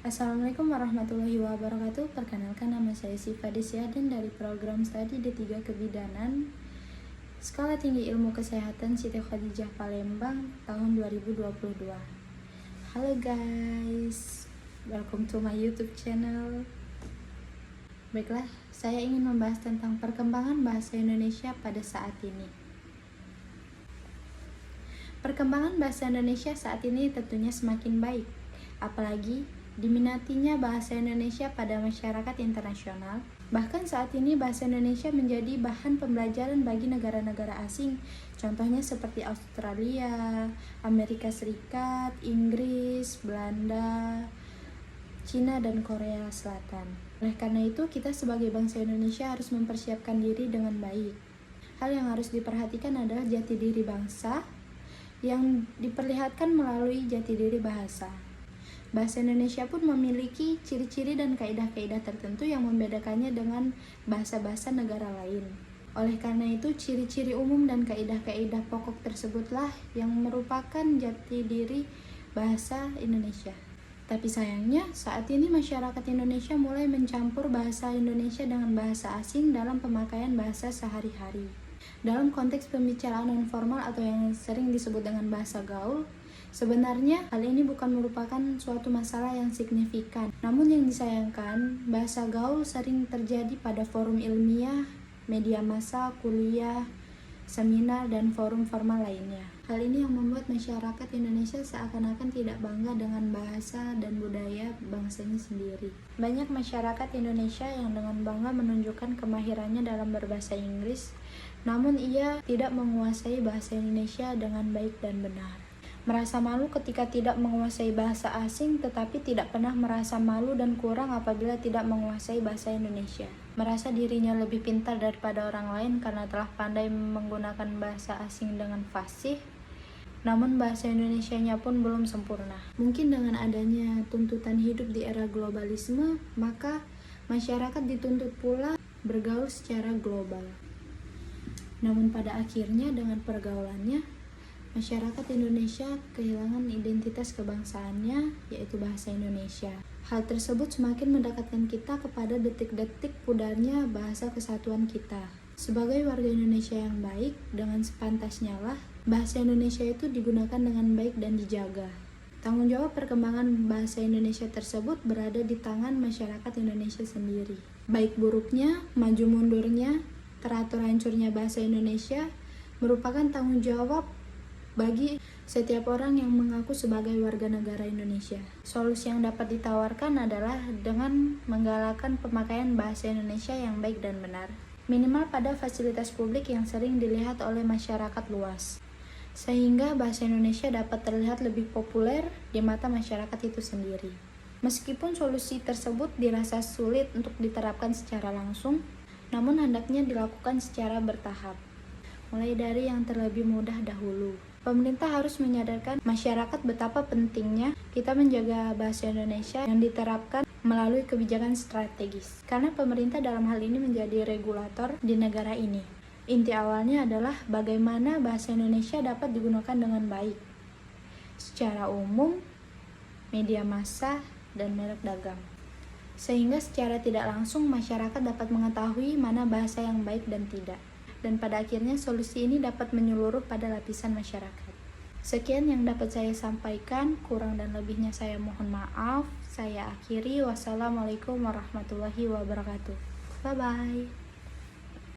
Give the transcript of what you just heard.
Assalamualaikum warahmatullahi wabarakatuh. Perkenalkan, nama saya Siva Desiaden dari program studi D3 Kebidanan Skala Tinggi Ilmu Kesehatan Siti Khadijah Palembang tahun 2022. Halo guys, welcome to my YouTube channel. Baiklah, saya ingin membahas tentang perkembangan bahasa Indonesia pada saat ini. Perkembangan bahasa Indonesia saat ini tentunya semakin baik, apalagi diminatinya bahasa Indonesia pada masyarakat internasional. Bahkan saat ini bahasa Indonesia menjadi bahan pembelajaran bagi negara-negara asing, contohnya seperti Australia, Amerika Serikat, Inggris, Belanda, Cina, dan Korea Selatan. Oleh karena itu, kita sebagai bangsa Indonesia harus mempersiapkan diri dengan baik. Hal yang harus diperhatikan adalah jati diri bangsa yang diperlihatkan melalui jati diri bahasa. Bahasa Indonesia pun memiliki ciri-ciri dan kaidah-kaidah tertentu yang membedakannya dengan bahasa-bahasa negara lain. Oleh karena itu, ciri-ciri umum dan kaidah-kaidah pokok tersebutlah yang merupakan jati diri bahasa Indonesia. Tapi sayangnya, saat ini masyarakat Indonesia mulai mencampur bahasa Indonesia dengan bahasa asing dalam pemakaian bahasa sehari-hari. Dalam konteks pembicaraan non-formal atau yang sering disebut dengan bahasa gaul, sebenarnya hal ini bukan merupakan suatu masalah yang signifikan. Namun yang disayangkan, bahasa gaul sering terjadi pada forum ilmiah, media massa, kuliah, seminar, dan forum formal lainnya. Hal ini yang membuat masyarakat Indonesia seakan-akan tidak bangga dengan bahasa dan budaya bangsanya sendiri. Banyak masyarakat Indonesia yang dengan bangga menunjukkan kemahirannya dalam berbahasa Inggris, namun ia tidak menguasai bahasa Indonesia dengan baik dan benar. Merasa malu ketika tidak menguasai bahasa asing, tetapi tidak pernah merasa malu dan kurang apabila tidak menguasai bahasa Indonesia. Merasa dirinya lebih pintar daripada orang lain karena telah pandai menggunakan bahasa asing dengan fasih, namun bahasa Indonesianya pun belum sempurna. Mungkin dengan adanya tuntutan hidup di era globalisme, maka masyarakat dituntut pula bergaul secara global. Namun pada akhirnya dengan pergaulannya, masyarakat Indonesia kehilangan identitas kebangsaannya, yaitu bahasa Indonesia. Hal tersebut semakin mendekatkan kita kepada detik-detik pudarnya bahasa kesatuan kita. Sebagai warga Indonesia yang baik, dengan sepantasnya lah bahasa Indonesia itu digunakan dengan baik dan dijaga. Tanggung jawab perkembangan bahasa Indonesia tersebut berada di tangan masyarakat Indonesia sendiri. Baik buruknya, maju mundurnya, teratur hancurnya bahasa Indonesia merupakan tanggung jawab bagi setiap orang yang mengaku sebagai warga negara Indonesia. Solusi yang dapat ditawarkan adalah dengan menggalakkan pemakaian bahasa Indonesia yang baik dan benar, minimal pada fasilitas publik yang sering dilihat oleh masyarakat luas, sehingga bahasa Indonesia dapat terlihat lebih populer di mata masyarakat itu sendiri. Meskipun solusi tersebut dirasa sulit untuk diterapkan secara langsung, namun hendaknya dilakukan secara bertahap, mulai dari yang terlebih mudah dahulu. Pemerintah harus menyadarkan masyarakat betapa pentingnya kita menjaga bahasa Indonesia yang diterapkan melalui kebijakan strategis. Karena pemerintah dalam hal ini menjadi regulator di negara ini. Inti awalnya adalah bagaimana bahasa Indonesia dapat digunakan dengan baik secara umum, media massa, dan merek dagang. Sehingga secara tidak langsung masyarakat dapat mengetahui mana bahasa yang baik dan tidak. Dan pada akhirnya solusi ini dapat menyeluruh pada lapisan masyarakat. Sekian yang dapat saya sampaikan, kurang dan lebihnya saya mohon maaf. Saya akhiri, wassalamualaikum warahmatullahi wabarakatuh. Bye-bye.